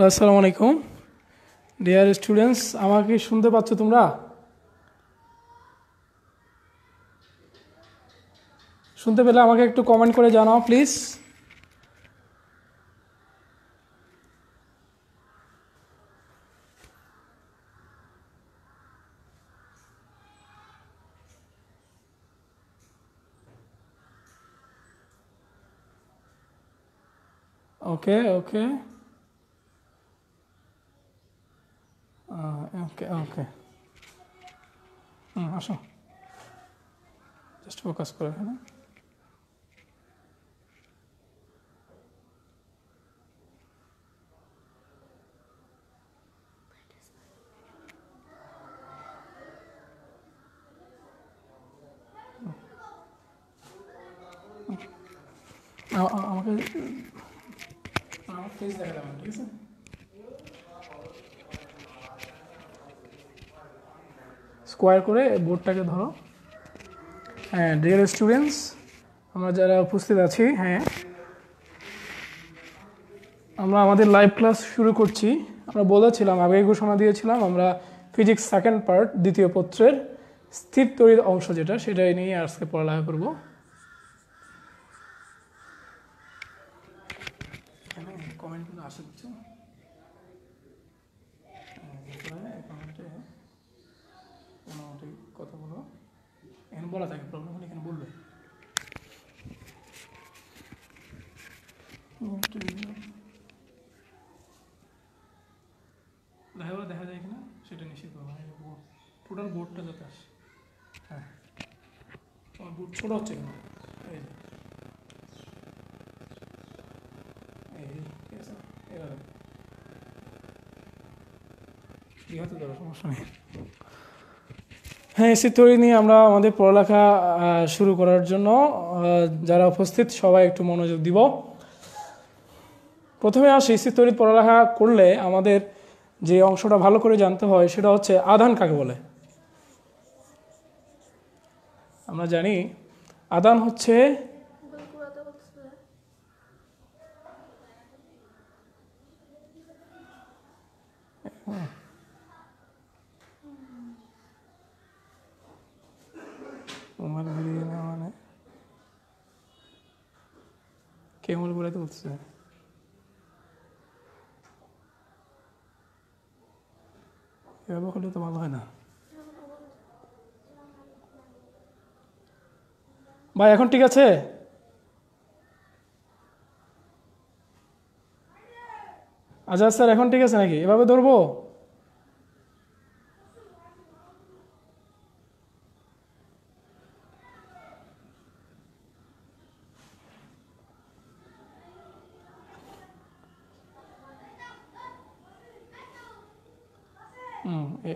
আসসালামু আলাইকুম dear students, আমাকে শুনতে পাচ্ছ তোমরা? শুনতে পেলে আমাকে একটু কমেন্ট করে জানাও প্লিজ। ওকে ওকে ওকে ওকে আসো, জাস্ট ফোকাস করে এখানে। আমাকে আমার ফেস দেখা যাবে, ঠিক আছে? স্কোয়ার করে বোর্ডটাকে ধরো। হ্যাঁ ডিয়ার স্টুডেন্টস, আমরা যারা উপস্থিত আছি, হ্যাঁ আমরা আমাদের লাইভ ক্লাস শুরু করছি। আমরা বলেছিলাম, আগে ঘোষণা দিয়েছিলাম, আমরা ফিজিক্স সেকেন্ড পার্ট দ্বিতীয় পত্রের স্থির তড়িৎ অংশ যেটা, সেটাই নিয়ে আজকে পড়ালেখা করব। কমেন্টগুলো আসে দিচ্ছ, কথা বলো, এখানে বলা থাকে, প্রবলেম হলে এখানে বলবে। দেখা যায় কিনা সেটা নিশ্চিত করবো। টোটাল বোর্ডটা যাতে আসে। হ্যাঁ তোমার বোর্ড ছোটো হচ্ছে কেন? ঠিক আছে, এভাবে হাতে ধরো, সমস্যা নেই। হ্যাঁ, এসি থিওরি নিয়ে আমরা আমাদের পড়ালেখা শুরু করার জন্য যারা উপস্থিত সবাই একটু মনোযোগ দিব। প্রথমে আসি, এসি থিওরি পড়ালেখা করলে আমাদের যে অংশটা ভালো করে জানতে হয় সেটা হচ্ছে আধান কাকে বলে। আমরা জানি আধান হচ্ছে মানে কেমন বলে তো বলতেছে, এভাবে হলে তো ভালো হয় না ভাই। এখন ঠিক আছে? আচ্ছা স্যার, এখন ঠিক আছে নাকি? এভাবে ধরবো?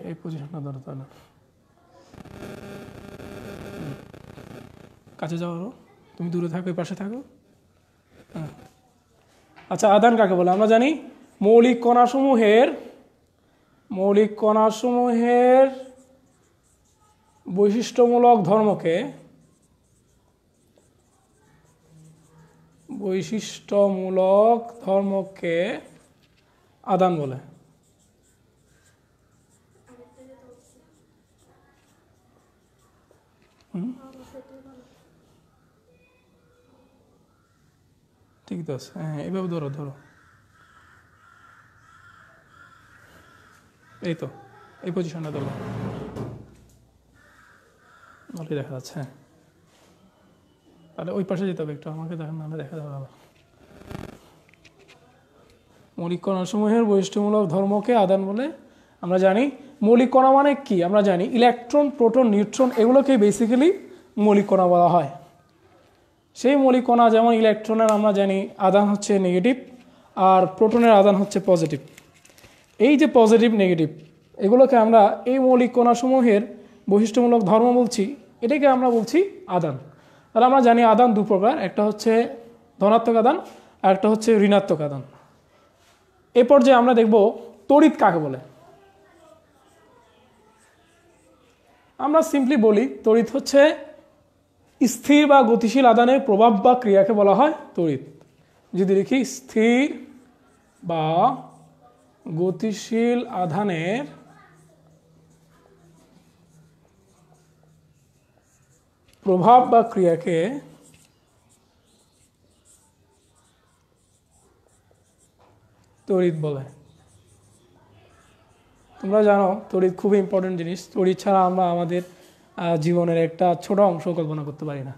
এই পজিশনটা ধরো, তাহলে কাছে যাও, তুমি দূরে থাকো, এই পাশে থাকো। হ্যাঁ আচ্ছা, আধান কাকে বলে? আমরা জানি মৌলিক কণাসমূহের বৈশিষ্ট্যমূলক ধর্মকে আধান বলে। ঠিক তো আছে, হ্যাঁ এইভাবে ধরো ধরো, এই তো এই পজিশনটা ধরো, ভালোই দেখা যাচ্ছে। হ্যাঁ তাহলে ওই পাশে যেতে হবে একটু, আমাকে দেখেন, নাহলে দেখা যাবে আবার। মৌলিক কণাসমূহের বৈশিষ্ট্যমূলক ধর্মকে আধান বলে। আমরা জানি মৌলিক কণা মানে কি? আমরা জানি ইলেকট্রন, প্রোটন, নিউট্রন এগুলোকেই বেসিক্যালি মৌলিক কণা বলা হয়। সেই মৌলিক কণা, যেমন ইলেকট্রনের আমরা জানি আধান হচ্ছে নেগেটিভ, আর প্রোটনের আধান হচ্ছে পজিটিভ। এই যে পজিটিভ নেগেটিভ এগুলোকে আমরা এই মৌলিক কণাসমূহের বৈশিষ্ট্যমূলক ধর্ম বলছি, এটাকে আমরা বলছি আধান। তাহলে আমরা জানি আধান দু প্রকার, একটা হচ্ছে ধনাত্মক আধান আর একটা হচ্ছে ঋণাত্মক আধান। এ পর্যায়ে আমরা দেখব তড়িৎ কাকে বলে। আমরা সিম্পলি বলি তড়িৎ হচ্ছে স্থির বা গতিশীল আধানের প্রভাব বা ক্রিয়াকে বলা হয় তড়িৎ। যদি লিখি স্থির বা গতিশীল আধানের প্রভাব বা ক্রিয়াকে তড়িৎ বলে। তোমরা জানো তড়িৎ খুবই ইম্পর্টেন্ট জিনিস। তড়িৎ ছাড়া আমরা আমাদের জীবনের একটা ছোট অংশ কল্পনা করতে পারি না।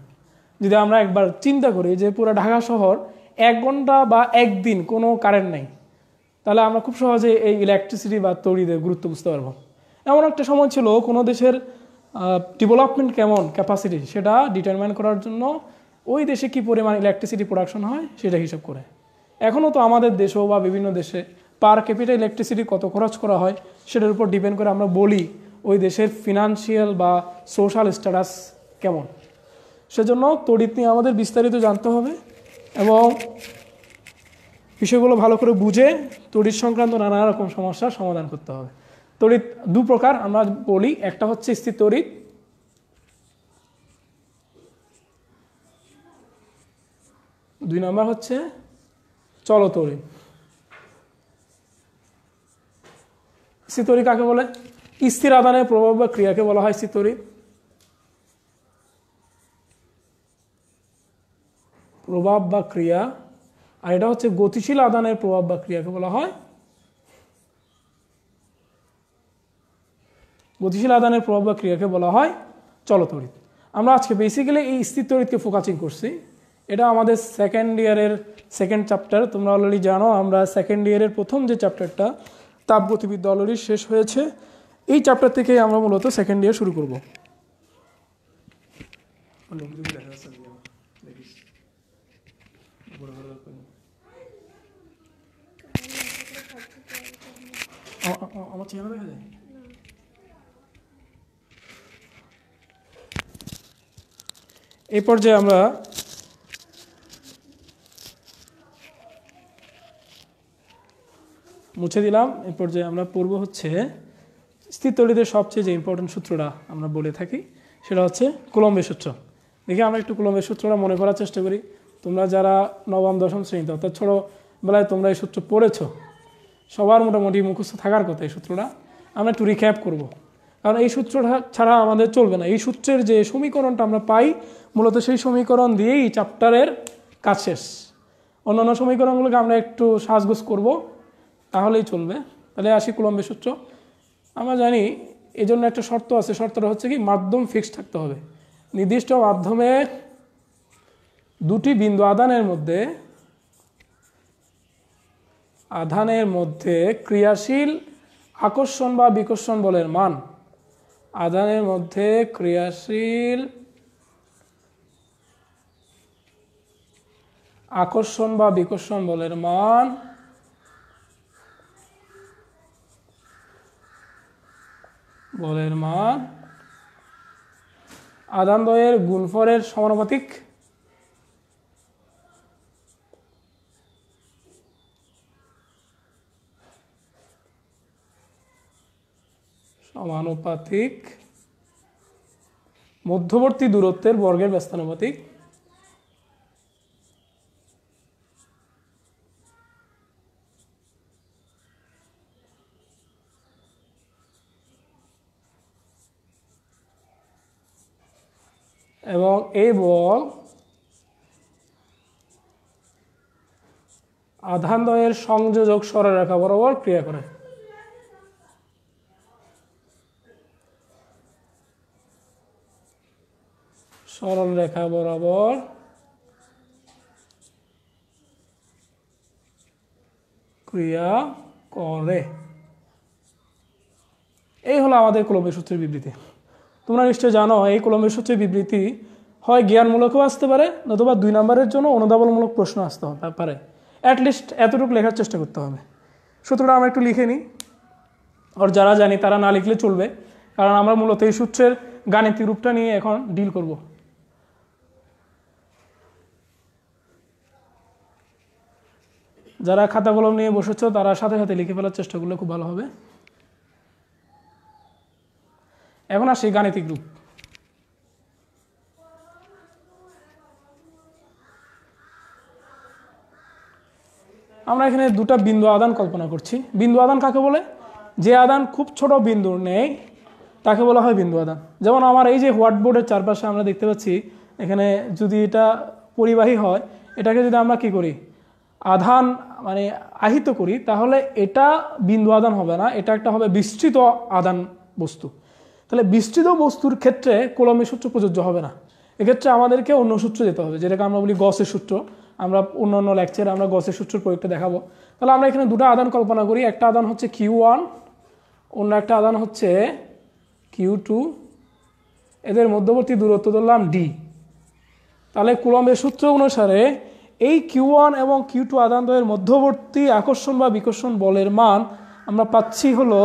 যদি আমরা একবার চিন্তা করি যে পুরো ঢাকা শহর 1 ঘন্টা বা একদিন কোনো কারেন্ট নেই, তাহলে আমরা খুব সহজে এই ইলেকট্রিসিটি বা তড়িতের গুরুত্ব বুঝতে পারবো। এমন একটা সময় ছিল কোনো দেশের ডেভেলপমেন্ট কেমন, ক্যাপাসিটি, সেটা ডিটারমাইন করার জন্য ওই দেশে কি পরিমাণ ইলেকট্রিসিটি প্রোডাকশন হয় সেটা হিসাব করে। এখনও তো আমাদের দেশেও বা বিভিন্ন দেশে পার ক্যাপিটা ইলেকট্রিসিটি কত খরচ করা হয় সেটার উপর ডিপেন্ড করে আমরা বলি ওই দেশের ফিনান্সিয়াল বা সোশ্যাল স্ট্যাটাস কেমন। সেজন্য তড়িৎ নিয়ে আমাদের বিস্তারিত জানতে হবে এবং বিষয়গুলো ভালো করে বুঝে তড়িৎ সংক্রান্ত নানা রকম সমস্যার সমাধান করতে হবে। তড়িৎ 2 প্রকার আমরা বলি, একটা হচ্ছে স্থির তড়িৎ, দুই নম্বর হচ্ছে চলতড়িৎ। স্থির তড়িৎ কাকে বলে? স্থির আধানের প্রভাব বা ক্রিয়াকে বলা হয় স্থির তড়িৎ। প্রভাব বা ক্রিয়া। আর এটা হচ্ছে গতিশীল আধানের প্রভাব বা ক্রিয়াকে বলা হয় গতিশীল আধানের প্রভাব বা ক্রিয়াকে বলা হয় চলতড়িৎ। আমরা আজকে বেসিক্যালি এই স্থির তড়িৎকে ফোকাসিং করছি। এটা আমাদের সেকেন্ড ইয়ারের সেকেন্ড চ্যাপ্টার। তোমরা অলরেডি জানো আমরা সেকেন্ড ইয়ারের প্রথম যে চ্যাপ্টারটা তাপগতিবিদ্যা অলরেডি শেষ হয়েছে। এই চ্যাপ্টার থেকে আমরা মূলত সেকেন্ড ইয়ার শুরু করব। আমার চেহারা দেখা যায়? এই পর্যায়ে আমরা মুছে দিলাম। এই পর্যায়ে আমরা পড়ব হচ্ছে স্থির তড়িতের সবচেয়ে যে ইম্পর্টেন্ট সূত্রটা আমরা বলে থাকি সেটা হচ্ছে কুলম্বের সূত্র। দেখি আমরা একটু কুলম্বের সূত্রটা মনে করার চেষ্টা করি। তোমরা যারা নবম দশম শ্রেণীতে অর্থাৎ ছোটোবেলায় তোমরা এই সূত্র পড়েছ, সবার মোটামুটি মুখস্থ থাকার কথা এই সূত্রটা। আমরা একটু রিক্যাপ করব, কারণ এই সূত্রটা ছাড়া আমাদের চলবে না। এই সূত্রের যে সমীকরণটা আমরা পাই মূলত সেই সমীকরণ দিয়েই চ্যাপ্টারের কাজ শেষ। অন্যান্য সমীকরণগুলোকে আমরা একটু সাজগোজ করব, তাহলেই চলবে। তাহলে আসি কুলম্বের সূত্র। আমরা জানি এই জন্য একটা শর্ত আছে। শর্তটা হচ্ছে কি, মাধ্যম ফিক্সড থাকতে হবে। নির্দিষ্ট মাধ্যমে দুটি বিন্দু আধানের মধ্যে ক্রিয়াশীল আকর্ষণ বা বিকর্ষণ বলের মান, আধানের মধ্যে ক্রিয়াশীল আকর্ষণ বা বিকর্ষণ বলের মান আধানদ্বয়ের গুণফলের সমানুপাতিক। মধ্যবর্তী দূরত্বের বর্গের ব্যস্তানুপাতিক। এবং এই বল আধানদ্বয়ের সংযোজক সরলরেখা বরাবর ক্রিয়া করে। সরলরেখা বরাবর ক্রিয়া করে। এই হলো আমাদের কুলম্বের সূত্রের বিবৃতি। তোমরা নিশ্চয় জানো এই কুলম্বের সূত্রের বিবৃতি হয় জ্ঞানমূলকও আসতে পারে, নতুবা 2 নম্বরের জন্য অনুধাবনমূলক প্রশ্ন আসতে পারে। অ্যাটলিস্ট এতটুকু লেখার চেষ্টা করতে হবে। সূত্রটা আমরা একটু লিখে নিই, আর যারা জানি তারা না লিখলে চলবে, কারণ আমরা মূলত এই সূত্রের গাণিতিক রূপটা নিয়ে এখন ডিল করব। যারা খাতা কলম নিয়ে বসেছ তারা সাথে সাথে লিখে ফেলার চেষ্টা করলে খুব ভালো হবে। এখন আসি গাণিতিক রূপ। আমরা এখানে দুটা বিন্দু আদান কল্পনা করছি। বিন্দু আদান কাকে বলে? যে আদান খুব ছোট বিন্দুর নেই তাকে বলা হয় বিন্দু আদান। যেমন আমার এই যে হোয়াইট বোর্ডের চারপাশে আমরা দেখতে পাচ্ছি, এখানে যদি এটা পরিবাহী হয়, এটাকে যদি আমরা কি করি, আধান মানে আহিত করি, তাহলে এটা বিন্দু আদান হবে না, এটা একটা হবে বিস্তৃত আদান বস্তু। তাহলে বিস্তৃত বস্তুর ক্ষেত্রে কুলম্বের সূত্র প্রযোজ্য হবে না, এক্ষেত্রে আমাদেরকে অন্য সূত্র যেতে হবে, যেটাকে আমরা বলি গসের সূত্র। আমরা অন্য লেকচারে আমরা গসের সূত্রের প্রয়োগটা দেখাবো। তাহলে আমরা এখানে দুটো আদান কল্পনা করি, একটা আদান হচ্ছে Q1, অন্য একটা আদান হচ্ছে Q2, এদের মধ্যবর্তী দূরত্ব ধরলাম D। তাহলে কুলম্বের সূত্র অনুসারে এই Q1 এবং Q2 আদানদ্বয়ের মধ্যবর্তী আকর্ষণ বা বিকর্ষণ বলের মান আমরা পাচ্ছি হলো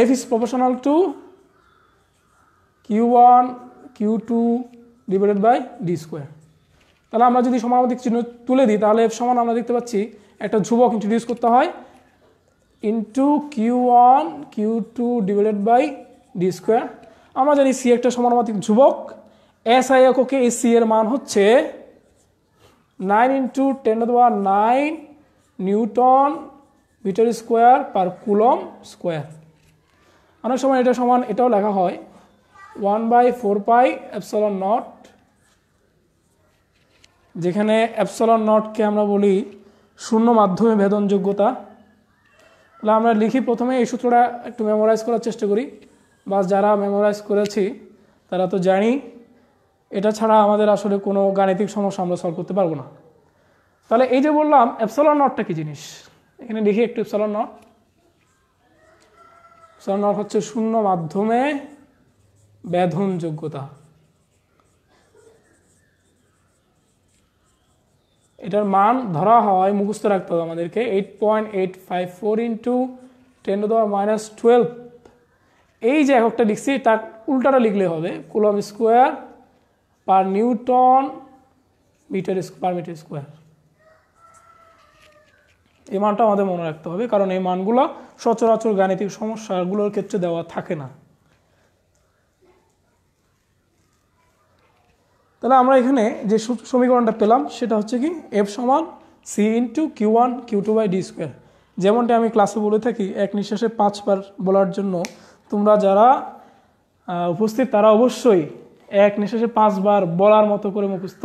F is proportional to Q1 Q2 divided by D square। তাহলে আমরা যদি সমানুপাতিক চিহ্ন তুলে দিই, তাহলে F সমান আমরা দেখতে পাচ্ছি একটা ধ্রুবক ইন্ট্রোডিউস করতে হয়, into Q1 Q2 divided by D square। আমরা জানি C একটা সমানুপাতিক ধ্রুবক, SI এককে এই C এর মান হচ্ছে 9 × 10⁹ newton metre square per coulomb square. অনেক সময় এটা সমান এটাও লেখা হয় 1/4πε0, যেখানে ε0কে আমরা বলি শূন্য মাধ্যমে ভেদনযোগ্যতা। তাহলে আমরা লিখি প্রথমে এই সূত্রটা একটু মেমোরাইজ করার চেষ্টা করি, বা যারা মেমোরাইজ করেছি তারা তো জানি, এটা ছাড়া আমাদের আসলে কোনো গাণিতিক সমস্যা আমরা সলভ করতে পারবো না। তাহলে এই যে বললাম ε0টা কি জিনিস, এখানে লিখি একটু ε0। ε0 হচ্ছে শূন্য মাধ্যমে বেধনযোগ্যতা। এটার মান ধরা হয়, মুখস্থ রাখতে হবে আমাদেরকে, 8.854 × 10⁻12। এই যে এককটা লিখছি তার উল্টাটা লিখলে হবে coulomb square per newton per metre square. এই মানটা আমাদের মনে রাখতে হবে, কারণ এই মানগুলো সচরাচর গাণিতিক সমস্যাগুলোর ক্ষেত্রে দেওয়া থাকে না। তাহলে আমরা এখানে যে সমীকরণটা পেলাম সেটা হচ্ছে কি, F সমান C × Q1 Q2 by D square. যেমনটা আমি ক্লাসে বলে থাকি, এক নিঃশ্বাসে 5 বার বলার জন্য তোমরা যারা উপস্থিত তারা অবশ্যই এক নিঃশ্বাসে 5 বার বলার মতো করে মুখস্থ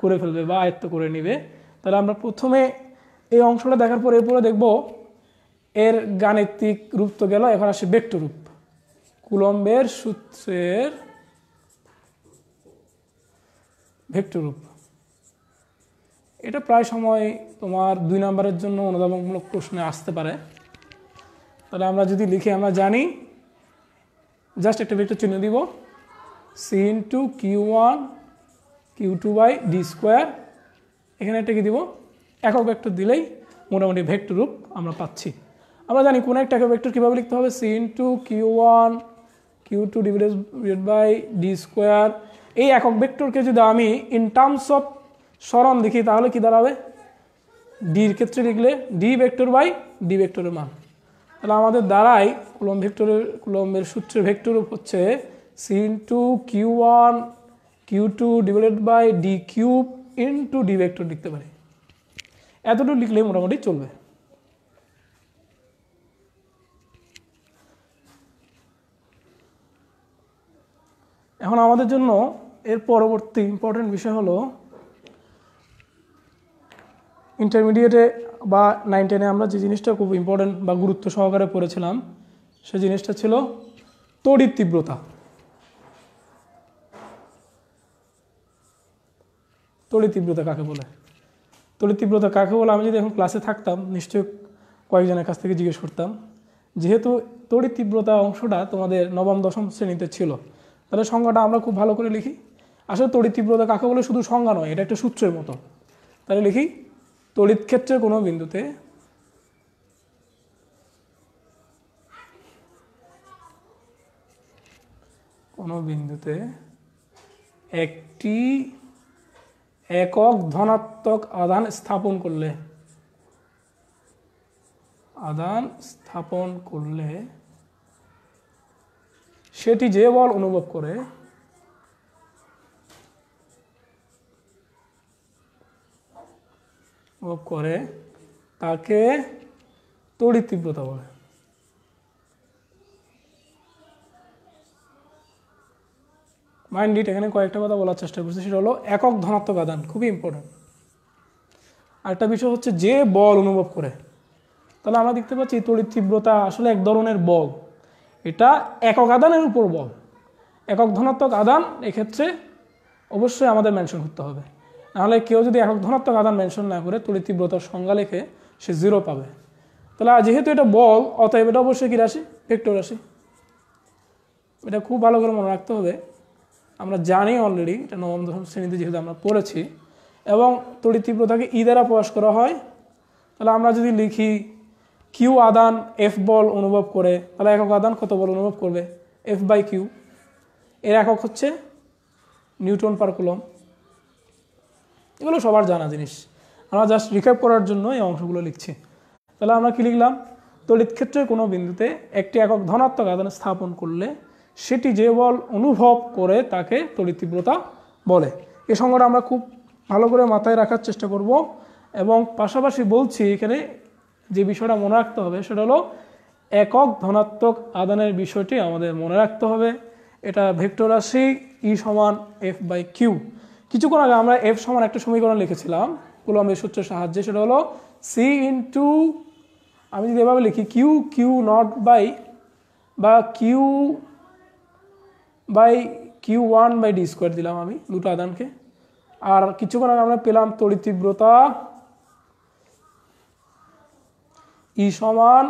করে ফেলবে বা আয়ত্ত করে নেবে। তাহলে আমরা প্রথমে এই অংশটা দেখার পর এরপরে দেখব এর গাণিতিক রূপ তো গেল, এখন আসে ভেক্টর রূপ। কুলম্বের সূত্রের ভেক্টর রূপ, এটা প্রায় সময় তোমার 2 নম্বরের জন্য অনুধাবনমূলক প্রশ্নে আসতে পারে। তাহলে আমরা যদি লিখি, আমরা জানি জাস্ট একটা ভেক্টর চিহ্ন দিব, C × Q1 Q2 by D square. এখানে একটা কি দিব, একক ভেক্টর দিলেই মোটামুটি ভেক্টর রূপ আমরা পাচ্ছি। আমরা জানি কোন একটা একক ভেক্টর কীভাবে লিখতে হবে, C × Q1 Q2 divided by D square. এই একক ভেক্টরকে যদি আমি ইন টার্মস অফ সরণ দেখি, তাহলে কি দাঁড়াবে, ডির ক্ষেত্রে লিখলে D ভেক্টর বাই D ভেক্টরের মান। তাহলে আমাদের দ্বারাই কুলম্বের সূত্রের ভেক্টর রূপ হচ্ছে C × Q1 Q2 divided by D cube into D vector লিখতে পারি। এতটুকু লিখলে মোটামুটি চলবে। এখন আমাদের জন্য এর পরবর্তী ইম্পর্টেন্ট বিষয় হলো, ইন্টারমিডিয়েটে বা 9-10-এ আমরা যে জিনিসটা খুব ইম্পর্টেন্ট বা গুরুত্ব সহকারে পড়েছিলাম, সে জিনিসটা ছিল তড়িৎ তীব্রতা। তড়িৎ তীব্রতা কাকে বলে? তড়িৎ তীব্রতা কাকে বলে আমি যদি এখন ক্লাসে থাকতাম নিশ্চয়ই কয়েকজনের কাছ থেকে জিজ্ঞেস করতাম। যেহেতু তড়িৎ তীব্রতা অংশটা তোমাদের নবম দশম শ্রেণীতে ছিল, তাহলে সংজ্ঞাটা আমরা খুব ভালো করে লিখি। আসলে তড়িৎ তীব্রতা কাকে বলে শুধু সংজ্ঞা নয়, এটা একটা সূত্রের মতো। তাহলে লিখি, তড়িৎ ক্ষেত্রের কোনো বিন্দুতে একটি একক ধনাত্মক আধান স্থাপন করলে সেটি যে বল অনুভব করে অনুভব করে তাকে তড়িৎ তীব্রতা বলে। মাইন্ড ইট, এখানে কয়েকটা কথা বলার চেষ্টা করছি, সেটা হলো একক ধনাত্মক আধান, খুবই ইম্পর্টেন্ট। আরেকটা বিষয় হচ্ছে যে বল অনুভব করে, তাহলে আমরা দেখতে পাচ্ছি তড়িৎ তীব্রতা আসলে এক ধরনের বল, এটা একক আধানের উপর বল। একক ধনাত্মক আধান এক্ষেত্রে অবশ্যই আমাদের মেনশন করতে হবে, নাহলে কেউ যদি একক ধনাত্মক আধান মেনশন না করে তড়িৎ তীব্রতার সংজ্ঞা লিখে সে 0 পাবে। তাহলে যেহেতু এটা বল, অতএব এটা অবশ্যই কী রাশি? ভেক্টর রাশি। এটা খুব ভালো করে মনে রাখতে হবে। আমরা জানি অলরেডি, এটা নবম দশম শ্রেণীতে যেহেতু আমরা পড়েছি, এবং তড়িৎ তীব্রতাকে ই দ্বারা প্রকাশ করা হয়। তাহলে আমরা যদি লিখি কিউ আধান এফ বল অনুভব করে, তাহলে একক আধান কত বল অনুভব করবে? F/Q। এর একক হচ্ছে নিউটন পার কুলম। এগুলো সবার জানা জিনিস, আমরা জাস্ট রিক্যাপ করার জন্য এই অংশগুলো লিখছি। তাহলে আমরা কি লিখলাম? তড়িৎ ক্ষেত্রের কোনো বিন্দুতে একটি একক ধনাত্মক আধান স্থাপন করলে সেটি যে বল অনুভব করে তাকে তড়িৎ তীব্রতা বলে। এই সংজ্ঞাটা আমরা খুব ভালো করে মাথায় রাখার চেষ্টা করব, এবং পাশাপাশি বলছি এখানে যে বিষয়টা মনে রাখতে হবে সেটা হলো একক ধনাত্মক আধানের বিষয়টি আমাদের মনে রাখতে হবে। এটা ভেক্টর রাশি ই সমান F/Q। কিছুক্ষণ আগে আমরা F সমান একটা সমীকরণ লিখেছিলাম কুলম্বের সূত্রের সাহায্যে, সেটা হলো C ইন্টু, আমি যদি এভাবে লিখি Q0/Q1/d² দিলাম আমি দুটো আধানকে। আর কিছুক্ষণ আগে আমরা পেলাম তড়িৎ তীব্রতা ই সমান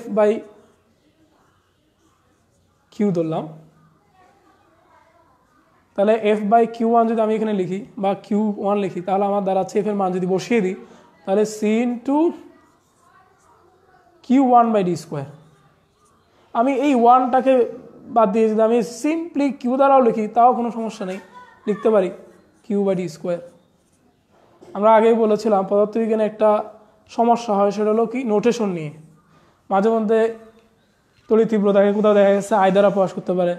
F/Q ধরলাম। তাহলে F/Q1 যদি আমি এখানে লিখি বা Q1 লিখি, তাহলে আমার দাঁড়াচ্ছে F এর মান যদি বসিয়ে দিই, তাহলে C ইন্টু Q1/d²। আমি এই 1টাকে বাদ দিয়ে যদি আমি সিম্পলি Q দ্বারাও লিখি তাও কোনো সমস্যা নেই, লিখতে পারি Q/d²। আমরা আগেই বলেছিলাম পদার্থবিজ্ঞানে একটা সমস্যা হয়, সেটা হলো কি নোটেশন নিয়ে। মাঝে মধ্যে তড়িৎ তীব্রতাকে কোথাও দেখা গেছে আই দ্বারা প্রকাশ করতে পারে,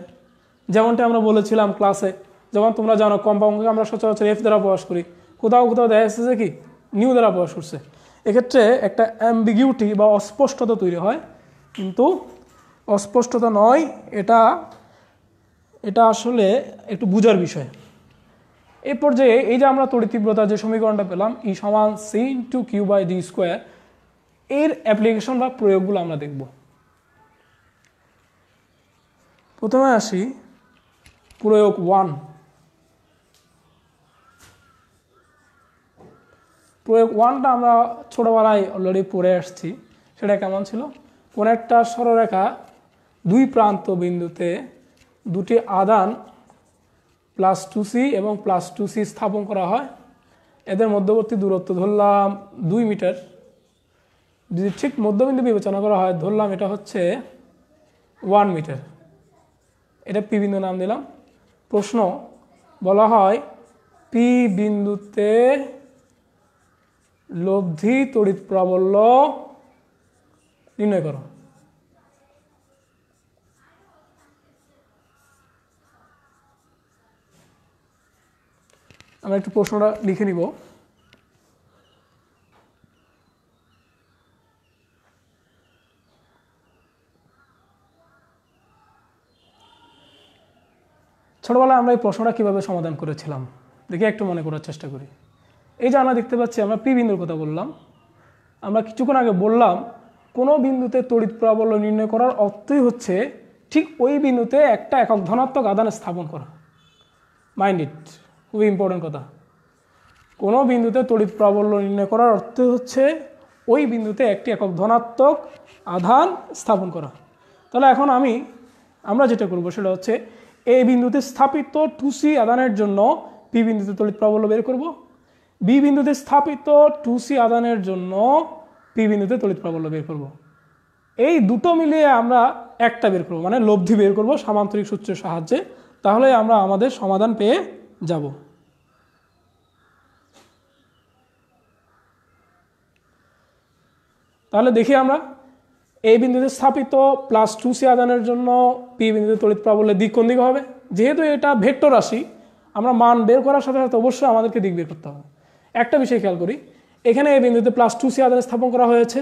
যেমনটা আমরা বলেছিলাম ক্লাসে। যেমন তোমরা জানো কম্পাউন্ডকে আমরা সচরাচর F দ্বারা প্রকাশ করি, কোথাও কোথাও দেখা যাচ্ছে যে কি নিউ দ্বারা প্রকাশ করছে। এক্ষেত্রে একটা অ্যাম্বিগিউটি বা অস্পষ্টতা তৈরি হয়, কিন্তু অস্পষ্টতা নয়, এটা আসলে একটু বোঝার বিষয়। এই পর্যায়ে এই যে আমরা তড়িৎ তীব্রতা যে সমীকরণটা পেলাম ই সমান C ইন্টু Q/d², এর অ্যাপ্লিকেশন বা প্রয়োগগুলো আমরা দেখব। প্রথমে আসি প্রয়োগ 1। প্রয়োগ 1টা আমরা ছোটবেলায় অলরেডি পড়ে আসছি। সেটা কেমন ছিল? কোন একটা সরলরেখা দুই প্রান্ত বিন্দুতে দুটি আধান +2C এবং +2C স্থাপন করা হয়। এদের মধ্যবর্তী দূরত্ব ধরলাম 2 মিটার। যদি ঠিক মধ্যবিন্দু বিবেচনা করা হয়, ধরলাম এটা হচ্ছে 1 মিটার। এটা পি বিন্দু নাম দিলাম। প্রশ্ন বলা হয় পি বিন্দুতে লব্ধি তড়িৎ প্রাবল্য নির্ণয় করো। আমরা একটু প্রশ্নটা লিখে নিব। ছোটবেলায় আমরা এই প্রশ্নটা কিভাবে সমাধান করেছিলাম দেখে একটু মনে করার চেষ্টা করি। এই যে আমরা দেখতে পাচ্ছি, আমরা পি বিন্দুর কথা বললাম। আমরা কিছুক্ষণ আগে বললাম কোনো বিন্দুতে তড়িৎ প্রাবল্য নির্ণয় করার অর্থই হচ্ছে ঠিক ওই বিন্দুতে একটা একক ধনাত্মক আধান স্থাপন করা। মাইন্ড ইট, খুবই ইম্পর্টেন্ট কথা। কোনো বিন্দুতে তড়িৎ প্রাবল্য নির্ণয় করার অর্থ হচ্ছে ওই বিন্দুতে একটি একক ধনাত্মক আধান স্থাপন করা। তাহলে এখন আমরা যেটা করব সেটা হচ্ছে এই বিন্দুতে স্থাপিত 2C আধানের জন্য পি বিন্দুতে তড়িৎ প্রাবল্য বের করব, বি বিন্দুতে স্থাপিত 2C আধানের জন্য পি বিন্দুতে তড়িৎ প্রাবল্য বের করব। এই দুটো মিলিয়ে আমরা একটা বের করব, মানে লব্ধি বের করব সামান্তরিক সূত্রের সাহায্যে। তাহলে আমরা আমাদের সমাধান পেয়ে যাব। তাহলে দেখি আমরা এই বিন্দুতে স্থাপিত +2C আধানের জন্য পি বিন্দুতে তড়িৎ প্রাবল্যের দিক কোন দিকে হবে। যেহেতু এটা ভেক্টর রাশি, আমরা মান বের করার সাথে সাথে অবশ্যই আমাদেরকে দিক বের করতে হবে। একটা বিষয় খেয়াল করি, এখানে এই বিন্দুতে +2c আধান স্থাপন করা হয়েছে,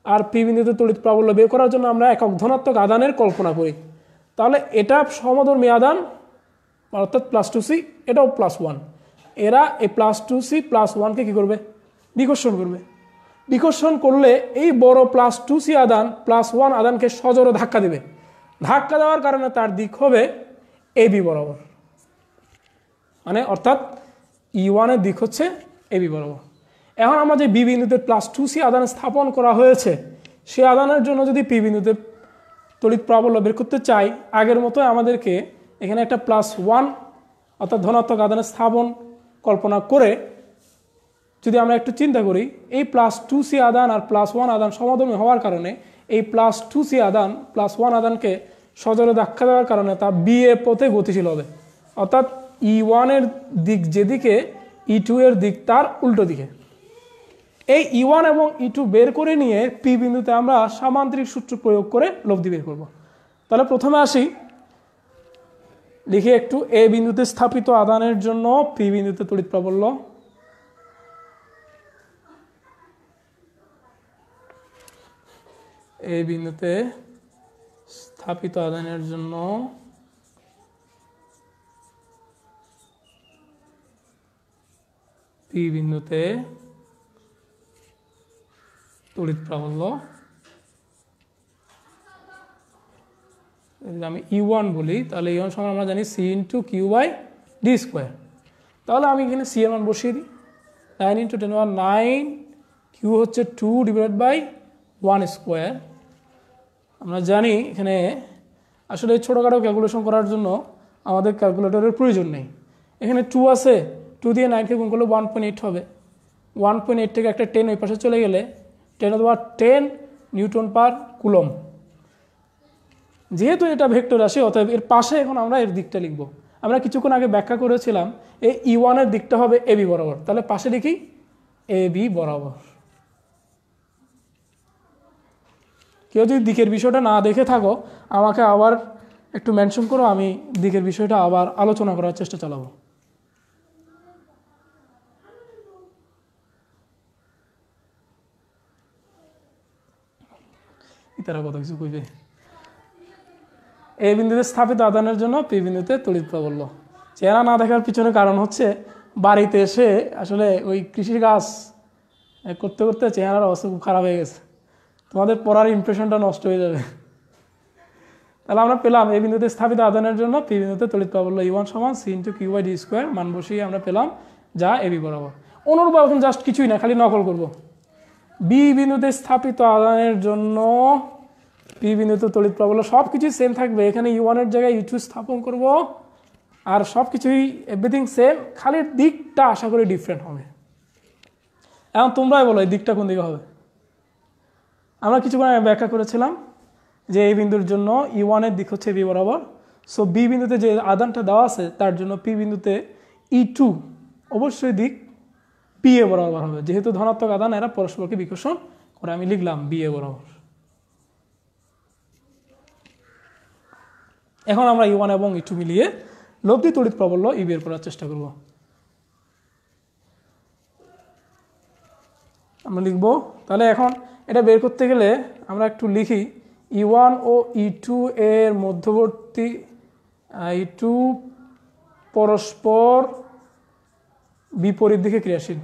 আর পি বিন্দুতে তড়িৎ প্রাবল্য বের করার জন্য আমরা একক ধনাত্মক আধানের কল্পনা করি। তাহলে এটা সমধর্মী আধান অর্থাৎ +2c, এটাও +1। এরা এই +2c +1কে কী করবে? বিকর্ষণ করবে। বিকর্ষণ করলে এই বড় +2c আধান +1 আধানকে সজোরে ধাক্কা দেবে। ধাক্কা দেওয়ার কারণে তার দিক হবে এবি বরাবর, মানে অর্থাৎ E1 এর দিক হচ্ছে এবি বরাবর। এখন আমরা যে বি বিন্দুতে +2c আধান স্থাপন করা হয়েছে, সেই আধানের জন্য যদি পি বিন্দুতে তড়িৎ প্রাবল্য বের করতে চাই, আগের মতো আমাদেরকে এখানে একটা +1 অর্থাৎ ধনাত্মক আধানের স্থাপন কল্পনা করে যদি আমরা একটু চিন্তা করি, এই +2c আধান আর +1 আধান সমধর্মী হওয়ার কারণে এই +2c আধান +1 আধানকে সজোরে ধাক্কা দেওয়ার কারণে তা বি এ পথে গতিশীল হবে, অর্থাৎ E1 এর দিক যেদিকে E2 এর দিক তার উল্টো দিকে। এই E1 এবং E2 বের করে নিয়ে পি বিন্দুতে আমরা সামান্তরিক সূত্র প্রয়োগ করে লব্ধি বের করব। তাহলে প্রথমে আসি, লিখি একটু এ বিন্দুতে স্থাপিত আধানের জন্য পি বিন্দুতে তড়িৎ প্রাবল্য। এই বিন্দুতে স্থাপিত আধানের জন্য পি বিন্দুতে তড়িৎ প্রাবল্য, যদি আমি E1 বলি তাহলে E1 সমান আমরা জানি C × Q/d²। তাহলে আমি এখানে C এর মান বসিয়ে দিই, 9 × 10⁻⁹, 9, Q হচ্ছে 2/1²। আমরা জানি এখানে আসলে ছোটোখাটো ক্যালকুলেশন করার জন্য আমাদের ক্যালকুলেটরের প্রয়োজন নেই। এখানে 2 আছে, 2 দিয়ে 9কে গুণ করলে 1.8 হবে। 1.8 থেকে একটা 10 ওই পাশে চলে গেলে 10⁻10 নিউটন পার কুলম। যেহেতু এটা ভেক্টর রাশি, অতএব এর পাশে এখন আমরা এর দিকটা লিখব। আমরা কিছুক্ষণ আগে ব্যাখ্যা করেছিলাম এই E1 এর দিকটা হবে এবি বরাবর, তাহলে পাশে লিখি এবি বরাবর। কেউ যদি দিকের বিষয়টা না দেখে থাকো আমাকে আবার একটু মেনশন করো, আমি দিকের বিষয়টা আবার আলোচনা করার চেষ্টা চালাবো। তারা কত কিছু কইবে। এই বিন্দুতে স্থাপিত আধানের জন্য পি বিন্দুতে তড়িৎ প্রাবল্য। চেহারা না দেখার পিছনে কারণ হচ্ছে বাড়িতে এসে আসলে ওই কৃষি কাজ করতে করতে চেহারার অবস্থা খুব খারাপ হয়ে গেছে, তোমাদের পড়ার ইমপ্রেশনটা নষ্ট হয়ে যাবে। তাহলে আমরা পেলাম এই বিন্দুতে স্থাপিত আধানের জন্য পি বিন্দুতে তড়িৎ প্রাবল্য E1 সমান C × Q/d², মান বসিয়ে আমরা পেলাম যা এবি বরাবর। অনুরূপ এখন জাস্ট কিছুই না, খালি নকল করব। বি বিন্দুতে স্থাপিত আধানের জন্য পি বিন্দুতে তড়িৎ প্রাবল্য সব কিছুই সেম থাকবে। এখানে E1 এর জায়গায় E2 স্থাপন করব, আর সব কিছুই এভরিথিং সেম, খালি দিকটা আশা করি ডিফারেন্ট হবে। এখন তোমরাই বলো এই দিকটা কোন দিকে হবে। আমরা কিছুক্ষণ আগে ব্যাখ্যা করেছিলাম যে এই বিন্দুর জন্য E1 এর দিক হচ্ছে বি বরাবর। সো বি বিন্দুতে যে আধানটা দেওয়া আছে তার জন্য পি বিন্দুতে E2 অবশ্যই দিক পি এ বরাবর হবে, যেহেতু ধনাত্মক আধান এরা পরস্পরকে বিকর্ষণ করে। আমি লিখলাম বি এ বরাবর। এখন আমরা E1 এবং E2 মিলিয়ে লব্ধি তড়িৎ প্রাবল্য ই বের করার চেষ্টা করব। আমরা লিখব, তাহলে এখন এটা বের করতে গেলে আমরা একটু লিখি E1 ও E2 এর মধ্যবর্তী E2 পরস্পর বিপরীত দিকে ক্রিয়াশীল।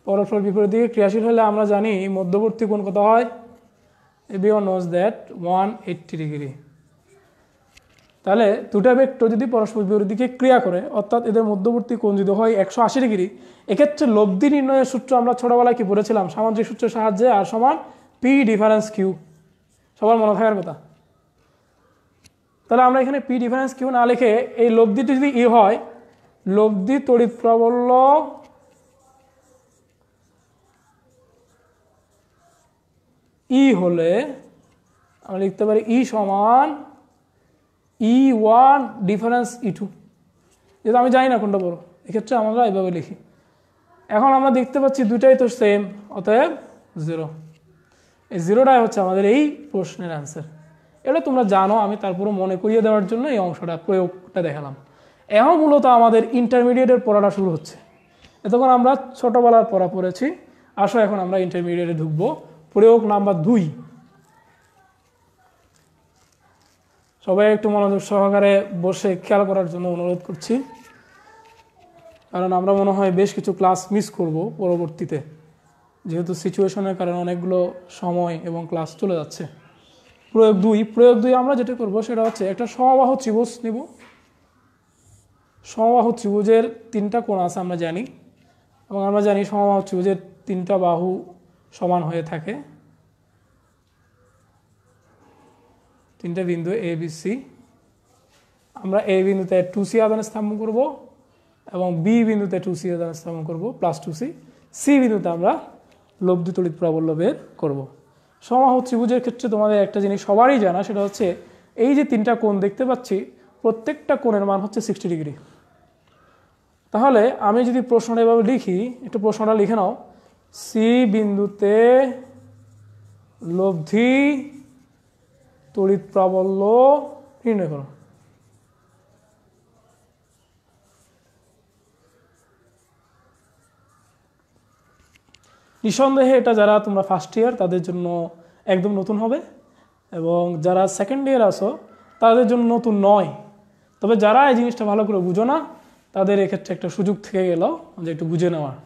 পরস্পর বিপরীত দিকে ক্রিয়াশীল হলে আমরা জানি মধ্যবর্তী কোণ কত হয়। Everyone knows that 180 degree. তাহলে দুটা ভেক্টর যদি পরস্পর বিপরীত দিকে ক্রিয়া করে, অর্থাৎ এদের মধ্যবর্তী কোণ যদি হয় 180 ডিগ্রি, এক্ষেত্রে লব্ধি নির্ণয়ের সূত্র আমরা ছোটবেলায় কি পড়েছিলাম, সামান্তরিক সূত্রের সাহায্যে আর সমান পি ডিফারেন্স কিউ। সবার মনে থাকার কথা। তাহলে আমরা এখানে পি ডিফারেন্স কিউ না লিখে এই লব্ধিটি যদি ই হয়, লব্ধি তড়িৎ প্রাবল্য ই হলে আমরা লিখতে পারি ই সমান E1 ডিফারেন্স E2। যেহেতু আমি জানি না কোনটা বড়, এক্ষেত্রে আমরা এভাবে লিখি। এখন আমরা দেখতে পাচ্ছি দুটাই তো সেম, অতএব 0। এই 0টাই হচ্ছে আমাদের এই প্রশ্নের অ্যান্সার। এটা তোমরা জানো, আমি তারপরে মনে করিয়ে দেওয়ার জন্য এই অংশটা প্রয়োগটা দেখালাম। এখন মূলত আমাদের ইন্টারমিডিয়েটের পড়াটা শুরু হচ্ছে। এতক্ষণ আমরা ছোটোবেলার পড়া পড়েছি, আসো এখন আমরা ইন্টারমিডিয়েটে ঢুকবো। প্রয়োগ নাম্বার 2। সবাই একটু মনোযোগ সহকারে বসে খেয়াল করার জন্য অনুরোধ করছি, কারণ আমরা মনে হয় বেশ কিছু ক্লাস মিস করব পরবর্তীতে, যেহেতু সিচুয়েশনের কারণে অনেকগুলো সময় এবং ক্লাস চলে যাচ্ছে। প্রয়োগ 2 আমরা যেটা করব সেটা হচ্ছে একটা সমবাহু ত্রিভুজ নিব। সমবাহু ত্রিভুজের 3টা কোণ আছে আমরা জানি, এবং আমরা জানি সমবাহু ত্রিভুজের 3টা বাহু সমান হয়ে থাকে, 3টে বিন্দু এ বি সি। আমরা এ বিন্দুতে 2c আধান স্থাপন করব এবং বি বিন্দুতে 2c আধান স্থাপন করব প্লাস 2c। সি বিন্দুতে আমরা লব্ধি তড়িৎ প্রাবল্য বের করব। সমবাহু ত্রিভুজের ক্ষেত্রে তোমাদের একটা জিনিস সবারই জানা, সেটা হচ্ছে এই যে 3টা কোণ দেখতে পাচ্ছি, প্রত্যেকটা কোণের মান হচ্ছে 60 ডিগ্রি। তাহলে আমি যদি প্রশ্নটা এভাবে লিখি, একটু প্রশ্নটা লিখে নাও। সি বিন্দুতে লব্ধি তড়িৎ প্রাবল্য নির্ণয় করো। নিঃসন্দেহে এটা যারা তোমরা ফার্স্ট ইয়ার তাদের জন্য একদম নতুন হবে, এবং যারা সেকেন্ড ইয়ার আসো তাদের জন্য নতুন নয়। তবে যারা এই জিনিসটা ভালো করে বুঝো না, তাদের এক্ষেত্রে একটা সুযোগ থেকে গেল যে একটু বুঝে নেওয়ার।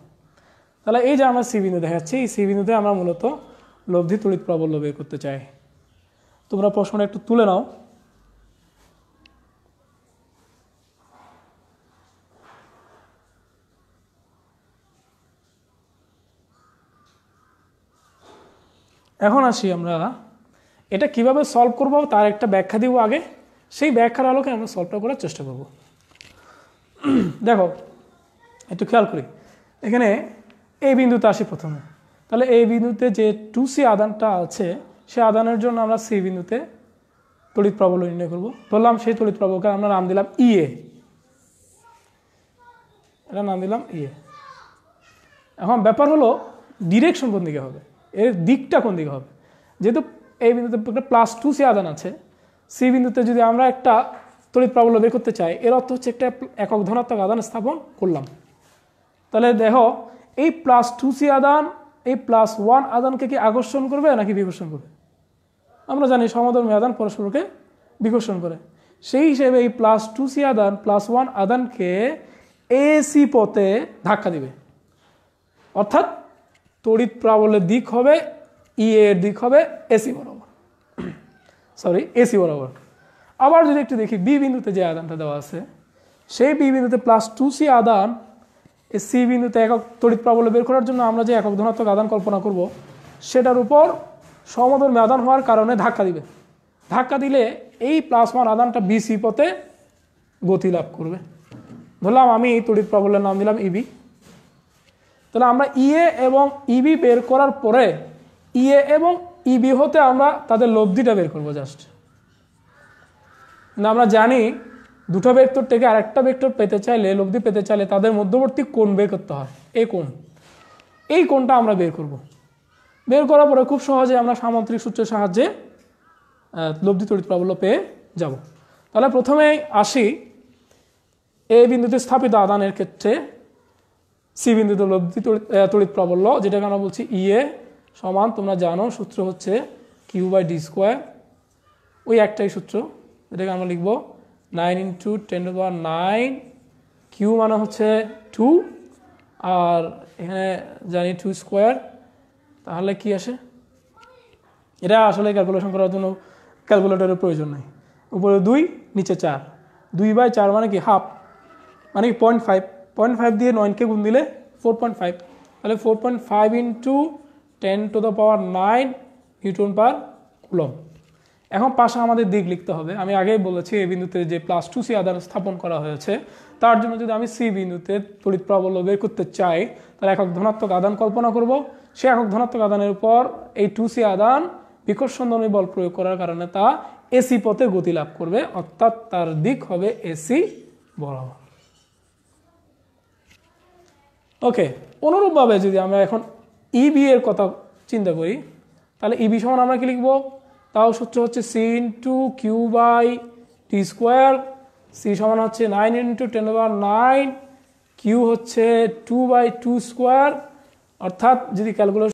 তাহলে এই যে আমরা সি বিন্দু দেখাচ্ছি, এই সি বিন্দুতে আমরা মূলত লব্ধি তড়িৎ প্রাবল্য বের করতে চাই। তোমরা প্রশ্নটা একটু তুলে নাও। এখন আসি আমরা এটা কিভাবে সলভ করব তার একটা ব্যাখ্যা দিব আগে, সেই ব্যাখ্যার আলোকে আমরা সলভটা করার চেষ্টা করব। দেখো একটু খেয়াল করি, এখানে এই বিন্দুতে আসি প্রথমে। তাহলে এই বিন্দুতে যে 2c আধানটা আছে, সে আধানের জন্য আমরা সি বিন্দুতে তড়িৎ প্রাবল্য নির্ণয় করব। ধরলাম সেই তড়িৎ প্রাবল্যকে আমরা নাম দিলাম ইএ, এটা নাম দিলাম ইএ। এখন ব্যাপার হলো ডিরেকশন কোন দিকে হবে, এর দিকটা কোন দিকে হবে। যেহেতু এই বিন্দুতে একটা প্লাস 2c আধান আছে, সি বিন্দুতে যদি আমরা একটা তড়িৎ প্রাবল্য বের করতে চাই, এর অর্থ হচ্ছে একটা একক ধনাত্মক আধান স্থাপন করলাম। তাহলে দেখো এই প্লাস 2c আধান এই প্লাস 1 আধানকে কি আকর্ষণ করবে নাকি বিকর্ষণ করবে? আমরা জানি সমধর্মী আধান পরস্পরকে বিকর্ষণ করে। সেই হিসেবে এই প্লাস 2c আধান প্লাস 1 আধানকে এসি পথে ধাক্কা দিবে, অর্থাৎ তড়িৎ প্রাবল্যের দিক হবে ই এর দিক হবে এসি বরাবর, এসি বরাবর। আবার যদি একটু দেখি বি বিন্দুতে যে আধানটা দেওয়া আছে, সেই বি বিন্দুতে প্লাস 2c আধান এই সি বিন্দুতে একক তড়িৎ প্রাবল্য বের করার জন্য আমরা যে একক ধনাত্মক আধান কল্পনা করব, সেটার উপর সমধর্মী আধান হওয়ার কারণে ধাক্কা দিবে। ধাক্কা দিলে এই প্লাস 1 আধানটা বিসি পথে গতি লাভ করবে। ধরলাম আমি এই তড়িৎ প্রাবল্যের নাম দিলাম ইবি। তাহলে আমরা ইএ এবং ইবি বের করার পরে ইএ এবং ইবি হতে আমরা তাদের লব্ধিটা বের করবো জাস্ট। আমরা জানি দুটো ভেক্টর থেকে আরেকটা ভেক্টর পেতে চাইলে, লব্ধি পেতে চাইলে তাদের মধ্যবর্তী কোণ বের করতে হয়। এই কোণটা আমরা বের করব। বের করার পরে খুব সহজে আমরা সামান্তরিক সূত্রের সাহায্যে লব্ধি তড়িৎ প্রাবল্য পেয়ে যাব। তাহলে প্রথমে আসি এ বিন্দুতে স্থাপিত আধানের ক্ষেত্রে সি বিন্দুতে লব্ধি তড়িৎ প্রাবল্য, যেটাকে আমরা বলছি ইএ সমান, তোমরা জানো সূত্র হচ্ছে Q/d²। ওই একটাই সূত্র, যেটাকে আমরা লিখব 9 × 10⁹। কিউ মানে হচ্ছে 2, আর এখানে জানি 2²। তাহলে কি আসে? এটা আসলে ক্যালকুলেশন করার জন্য ক্যালকুলেটরের প্রয়োজন নেই। উপরে 2, নিচে 4, 2/4 মানে কি হাফ, মানে কি 0.5 দিয়ে 9কে গুণ দিলে 4.5। তাহলে 4.5 × 10⁹ নিউটন পার কুলম্ব। এখন পাশে আমাদের দিক লিখতে হবে। আমি আগেই বলেছি এই বিন্দুতে যে প্লাস 2c আধান স্থাপন করা হয়েছে, তার জন্য যদি আমি সি বিন্দুতে তড়িৎ প্রাবল্য বের করতে চাই, তাহলে একক ধনাত্মক আধান কল্পনা করব। সে একক ধনাত্মক আধানের উপর এই 2c আধান বিকর্ষণধর্মী বল প্রয়োগ করার কারণে তা এসি পথে গতি লাভ করবে, অর্থাৎ তার দিক হবে এসি বরাবর। ওকে, অনুরূপভাবে যদি আমরা এখন ইবি এর কথা চিন্তা করি, তাহলে ইবি সমান আমরা কি লিখব? তাও সূত্র হচ্ছে C × Q/d²। সি সমান হচ্ছে 9 ইন্টু 10⁹, কিউ হচ্ছে 2/2 স্কোয়ার, অর্থাৎ যদি ক্যালকুলেশন